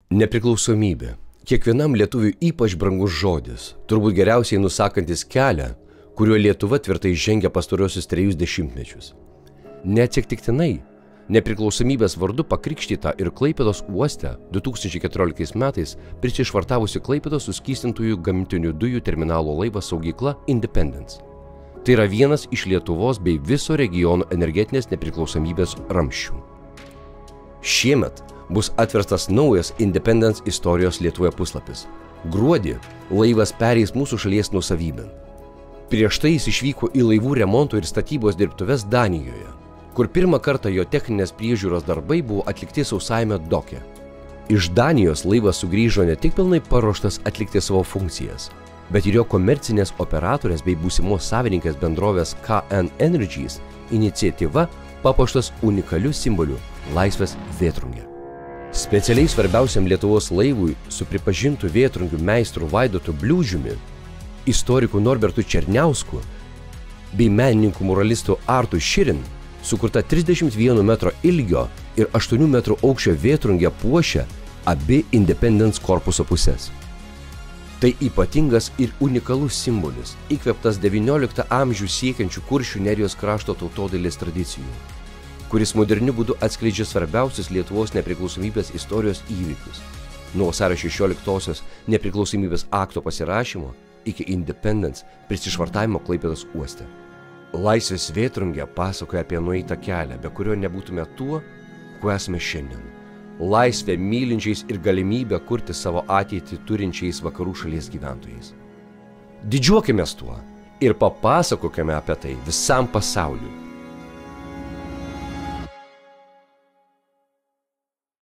Nepriklausomybė. Kiekvienam lietuviui ypač brangus žodis, turbūt geriausiai nusakantis kelią, kuriuo Lietuva tvirtai žengia pastarosius 3 dešimtmečius. Neatsitiktinai, nepriklausomybės vardu pakrikštyta ir Klaipėdos uoste 2014 metais prisišvartavusi Klaipėdos suskystintųjų gamtinių dujų terminalo laivas saugykla Independence. Tai yra vienas iš Lietuvos bei viso regiono energetinės nepriklausomybės ramsčių. Šiemet bus atverstas naujas Independence istorijos Lietuvoje puslapis. Gruodį laivas pereis mūsų šalies nuosavybėn. Prieš tai jis išvyko į laivų remonto ir statybos dirbtuves Danijoje, kur pirmą kartą jo techninės priežiūros darbai buvo atlikti sausajame doke. Iš Danijos laivas sugrįžo ne tik pilnai paruoštas atlikti savo funkcijas, bet ir jo komercinės operatorės bei būsimos savininkės bendrovės KN Energies iniciatyva papuoštas unikaliu simboliu Laisvės vėtrungė. Specialiai svarbiausiam Lietuvos laivui su pripažintu vėtrungių meistru Vaidotu Bliūdžiumi, istoriku Norbertu Černiausku bei menininku muralistu Artu Širin sukurta 31 metro ilgio ir 8 metrų aukščio vėtrungė puošia abi Independence korpuso pusės. Tai ypatingas ir unikalus simbolis, įkvėptas XIX amžių siekiančių Kuršių Nerijos krašto tautodailės tradicijų, kuris moderniu būdu atskleidžia svarbiausius Lietuvos nepriklausomybės istorijos įvykius, nuo vasario 16-osios nepriklausomybės akto pasirašymo iki Independence prisišvartavimo Klaipėdos uoste. Laisvės vėtrungė pasakoja apie nueitą kelią, be kurio nebūtume tuo, kuo esame šiandien. Laisvę mylinčiais ir galimybę kurti savo ateitį turinčiais vakarų šalies gyventojais. Didžiuokimės tuo ir papasakokime apie tai visam pasauliui.